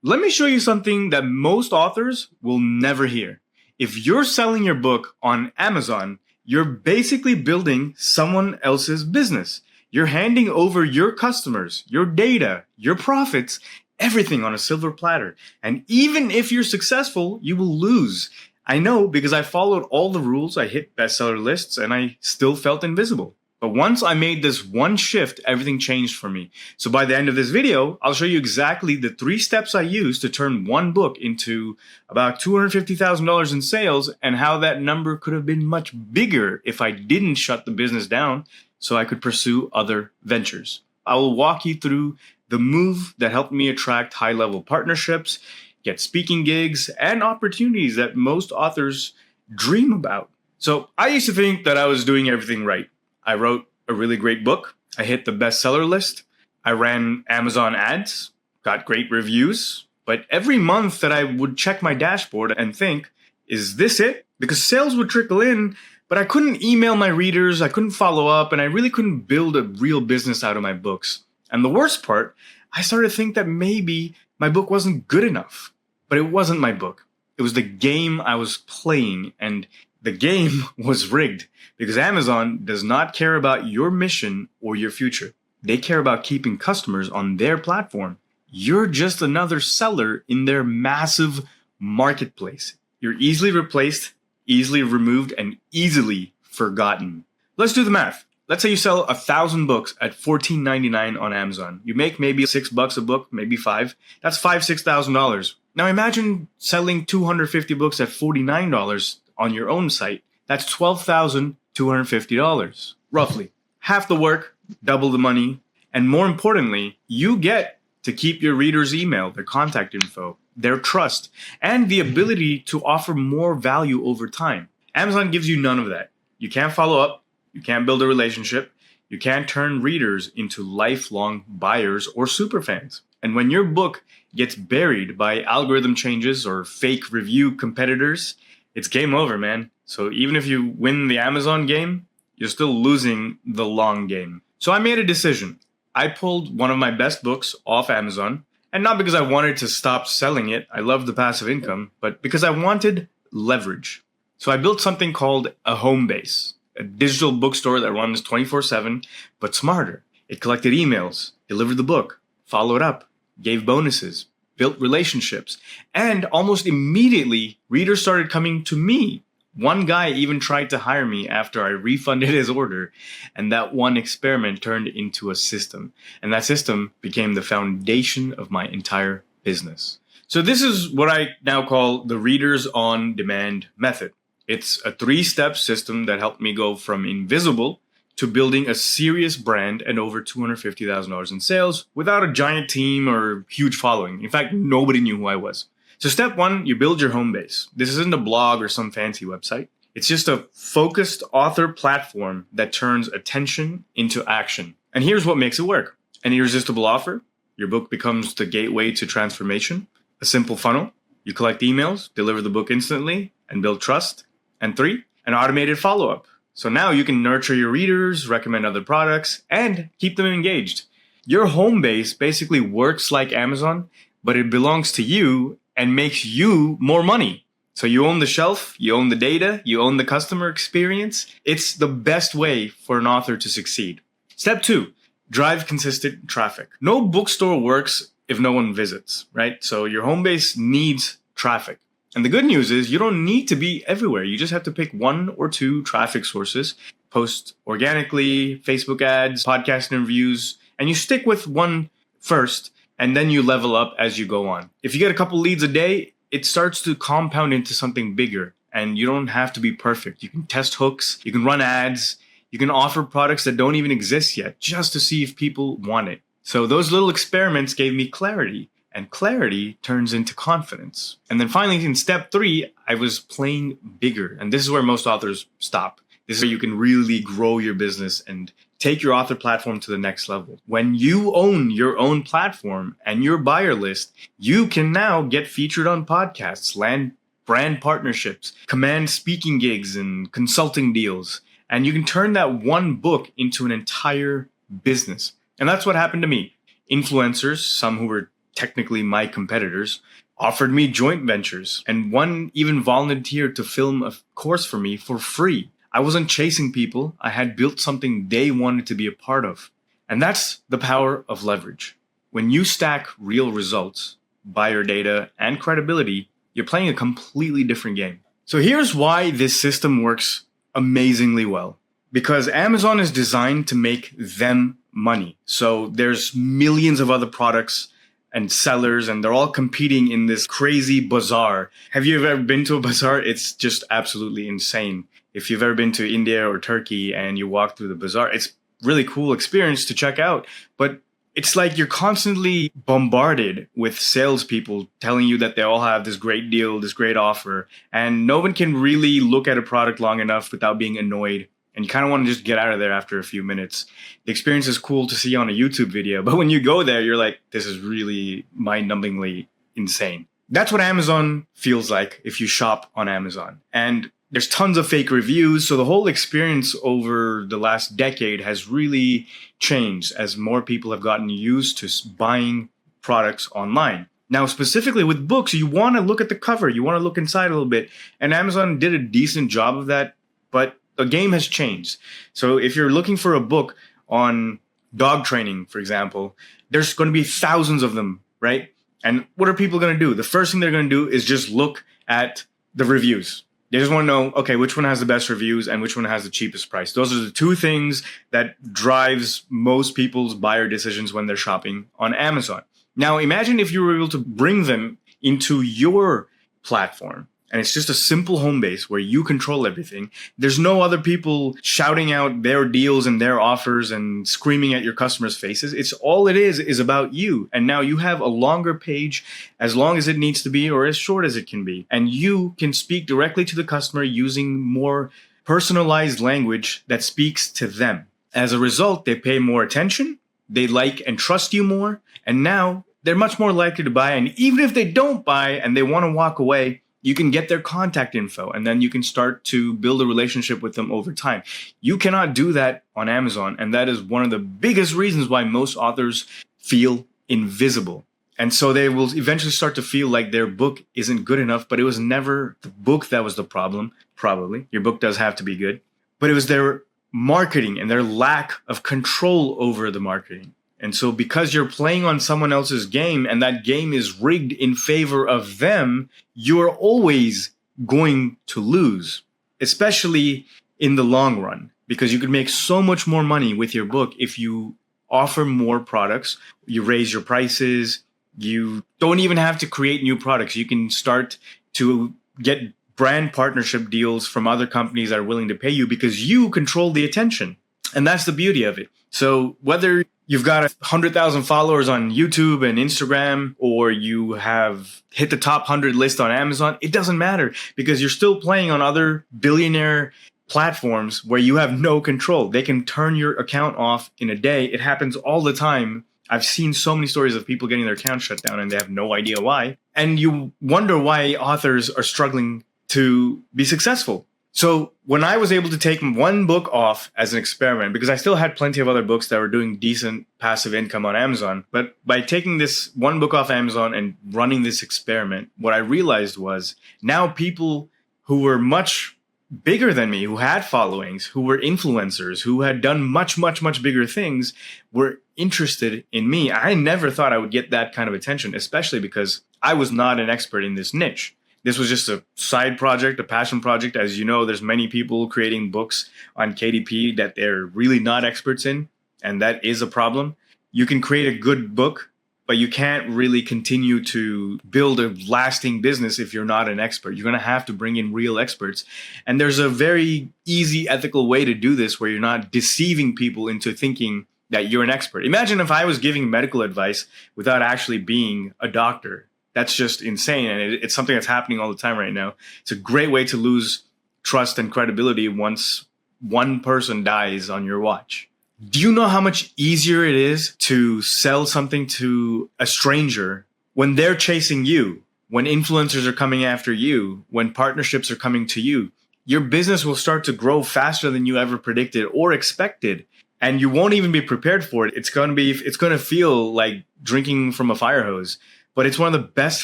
Let me show you something that most authors will never hear. If you're selling your book on Amazon, you're basically building someone else's business. You're handing over your customers, your data, your profits, everything on a silver platter. And even if you're successful, you will lose. I know because I followed all the rules, I hit bestseller lists, and I still felt invisible. But once I made this one shift, everything changed for me. So by the end of this video, I'll show you exactly the 3 steps I used to turn one book into about $250,000 in sales, and how that number could have been much bigger if I didn't shut the business down so I could pursue other ventures. I will walk you through the move that helped me attract high-level partnerships, get speaking gigs, and opportunities that most authors dream about. So I used to think that I was doing everything right. I wrote a really great book. I hit the bestseller list. I ran Amazon ads, got great reviews. But every month that I would check my dashboard and think, is this it? Because sales would trickle in, but I couldn't email my readers, I couldn't follow up, and I really couldn't build a real business out of my books. And the worst part, I started to think that maybe my book wasn't good enough. But it wasn't my book. It was the game I was playing, and the game was rigged because Amazon does not care about your mission or your future. They care about keeping customers on their platform. You're just another seller in their massive marketplace. You're easily replaced, easily removed, and easily forgotten. Let's do the math. Let's say you sell 1,000 books at $14.99 on Amazon. You make maybe $6 a book, maybe $5. That's $6,000. Now imagine selling 250 books at $49 on your own site. That's $12,250, roughly. Half the work, double the money, and more importantly, you get to keep your readers' email, their contact info, their trust, and the ability to offer more value over time. Amazon gives you none of that. You can't follow up, you can't build a relationship, you can't turn readers into lifelong buyers or superfans. And when your book gets buried by algorithm changes or fake review competitors, it's game over, man. So even if you win the Amazon game, you're still losing the long game. So I made a decision. I pulled one of my best books off Amazon, and not because I wanted to stop selling it. I love the passive income, but because I wanted leverage. So I built something called a homebase, a digital bookstore that runs 24/7, but smarter. It collected emails, delivered the book, followed up, gave bonuses, built relationships, and almost immediately, readers started coming to me. One guy even tried to hire me after I refunded his order, and that one experiment turned into a system. And that system became the foundation of my entire business. So this is what I now call the Readers on Demand method. It's a 3-step system that helped me go from invisible to building a serious brand and over $250,000 in sales without a giant team or huge following. In fact, nobody knew who I was. So step 1, you build your home base. This isn't a blog or some fancy website. It's just a focused author platform that turns attention into action. And here's what makes it work. An irresistible offer. Your book becomes the gateway to transformation. A simple funnel. You collect emails, deliver the book instantly, and build trust. And 3, an automated follow-up. So now you can nurture your readers, recommend other products, and keep them engaged. Your home base basically works like Amazon, but it belongs to you and makes you more money. So you own the shelf, you own the data, you own the customer experience. It's the best way for an author to succeed. Step 2, drive consistent traffic. No bookstore works if no one visits, right? So your home base needs traffic. And the good news is you don't need to be everywhere. You just have to pick 1 or 2 traffic sources, post organically, Facebook ads, podcast interviews, and you stick with one first, and then you level up as you go on. If you get a couple leads a day, it starts to compound into something bigger, and you don't have to be perfect. You can test hooks, you can run ads, you can offer products that don't even exist yet just to see if people want it. So those little experiments gave me clarity. And clarity turns into confidence. And then finally, in step 3, I was playing bigger. And this is where most authors stop. This is where you can really grow your business and take your author platform to the next level. When you own your own platform and your buyer list, you can now get featured on podcasts, land brand partnerships, command speaking gigs and consulting deals. And you can turn that one book into an entire business. And that's what happened to me. Influencers, some who were technically my competitors, offered me joint ventures, and one even volunteered to film a course for me for free. I wasn't chasing people. I had built something they wanted to be a part of. And that's the power of leverage. When you stack real results, buyer data, and credibility, you're playing a completely different game. So here's why this system works amazingly well. Because Amazon is designed to make them money. So there's millions of other products and sellers, and they're all competing in this crazy bazaar. Have you ever been to a bazaar? It's just absolutely insane. If you've ever been to India or Turkey and you walk through the bazaar, it's really cool experience to check out. But it's like you're constantly bombarded with salespeople telling you that they all have this great deal, this great offer, and no one can really look at a product long enough without being annoyed. And you kind of want to just get out of there after a few minutes. The experience is cool to see on a YouTube video, but when you go there, you're like, this is really mind-numbingly insane. That's what Amazon feels like if you shop on Amazon. And there's tons of fake reviews, so the whole experience over the last decade has really changed as more people have gotten used to buying products online. Now, specifically with books, you want to look at the cover, you want to look inside a little bit, and Amazon did a decent job of that, but the game has changed. So if you're looking for a book on dog training, for example, there's going to be thousands of them, right? And what are people going to do? The first thing they're going to do is just look at the reviews. They just want to know, okay, which one has the best reviews and which one has the cheapest price. Those are the two things that drives most people's buyer decisions when they're shopping on Amazon. Now, imagine if you were able to bring them into your platform. And it's just a simple home base where you control everything. There's no other people shouting out their deals and their offers and screaming at your customers' faces. It's all it is about you. And now you have a longer page, as long as it needs to be or as short as it can be. And you can speak directly to the customer using more personalized language that speaks to them. As a result, they pay more attention, they like and trust you more, and now they're much more likely to buy. And even if they don't buy and they want to walk away, you can get their contact info, and then you can start to build a relationship with them over time. You cannot do that on Amazon, and that is one of the biggest reasons why most authors feel invisible. And so they will eventually start to feel like their book isn't good enough, but it was never the book that was the problem, probably. Your book does have to be good. But it was their marketing and their lack of control over the marketing. And so because you're playing on someone else's game and that game is rigged in favor of them, you're always going to lose, especially in the long run, because you could make so much more money with your book if you offer more products, you raise your prices, you don't even have to create new products. You can start to get brand partnership deals from other companies that are willing to pay you because you control the attention. And that's the beauty of it. So whether you've got 100,000 followers on YouTube and Instagram, or you have hit the top 100 list on Amazon, it doesn't matter because you're still playing on other billionaire platforms where you have no control. They can turn your account off in a day. It happens all the time. I've seen so many stories of people getting their account shut down and they have no idea why. And you wonder why authors are struggling to be successful. So when I was able to take one book off as an experiment, because I still had plenty of other books that were doing decent passive income on Amazon, but by taking this one book off Amazon and running this experiment, what I realized was now people who were much bigger than me, who had followings, who were influencers, who had done much, much, much bigger things, were interested in me. I never thought I would get that kind of attention, especially because I was not an expert in this niche. This was just a side project, a passion project. As you know, there's many people creating books on KDP that they're really not experts in, and that is a problem. You can create a good book, but you can't really continue to build a lasting business if you're not an expert. You're going to have to bring in real experts. And there's a very easy ethical way to do this where you're not deceiving people into thinking that you're an expert. Imagine if I was giving medical advice without actually being a doctor. That's just insane. And it's something that's happening all the time right now. It's a great way to lose trust and credibility once one person dies on your watch. Do you know how much easier it is to sell something to a stranger when they're chasing you, when influencers are coming after you, when partnerships are coming to you? Your business will start to grow faster than you ever predicted or expected. and you won't even be prepared for it. It's going to feel like drinking from a fire hose, but it's one of the best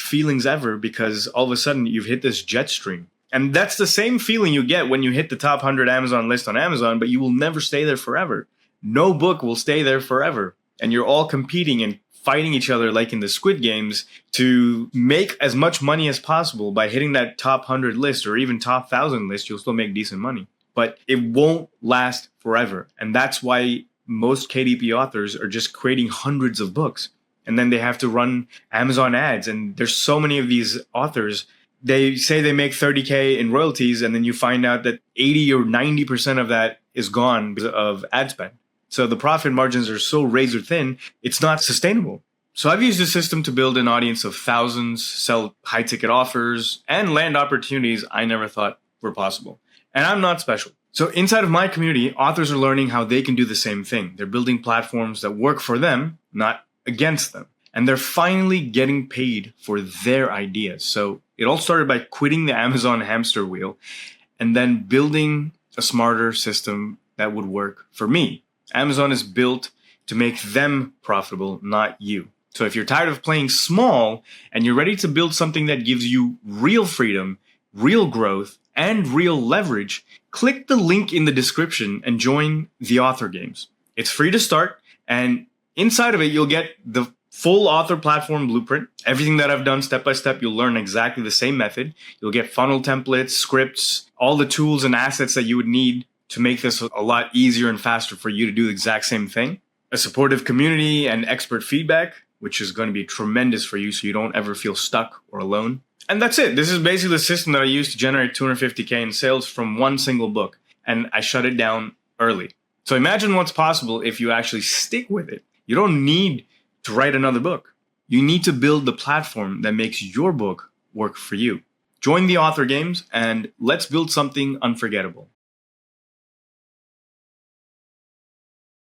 feelings ever because all of a sudden you've hit this jet stream. And that's the same feeling you get when you hit the top 100 Amazon list on Amazon, but you will never stay there forever. No book will stay there forever. And you're all competing and fighting each other like in the Squid Games to make as much money as possible by hitting that top 100 list or even top 1,000 list. You'll still make decent money, but it won't last forever. And that's why most KDP authors are just creating hundreds of books. And then they have to run Amazon ads. And there's so many of these authors. They say they make 30K in royalties, and then you find out that 80 or 90% of that is gone because of ad spend. So the profit margins are so razor thin, it's not sustainable. So I've used this system to build an audience of thousands, sell high ticket offers, and land opportunities I never thought were possible. And I'm not special. So inside of my community, authors are learning how they can do the same thing. They're building platforms that work for them, not against them. And they're finally getting paid for their ideas. So it all started by quitting the Amazon hamster wheel and then building a smarter system that would work for me. Amazon is built to make them profitable, not you. So if you're tired of playing small and you're ready to build something that gives you real freedom, real growth, and real leverage, click the link in the description and join the Author Games. It's free to start, and inside of it, you'll get the full author platform blueprint. Everything that I've done step by step, you'll learn exactly the same method. You'll get funnel templates, scripts, all the tools and assets that you would need to make this a lot easier and faster for you to do the exact same thing. A supportive community and expert feedback, which is going to be tremendous for you so you don't ever feel stuck or alone. And that's it. This is basically the system that I used to generate 250K in sales from one single book. And I shut it down early. So imagine what's possible if you actually stick with it. You don't need to write another book. You need to build the platform that makes your book work for you. Join the Author Games and let's build something unforgettable.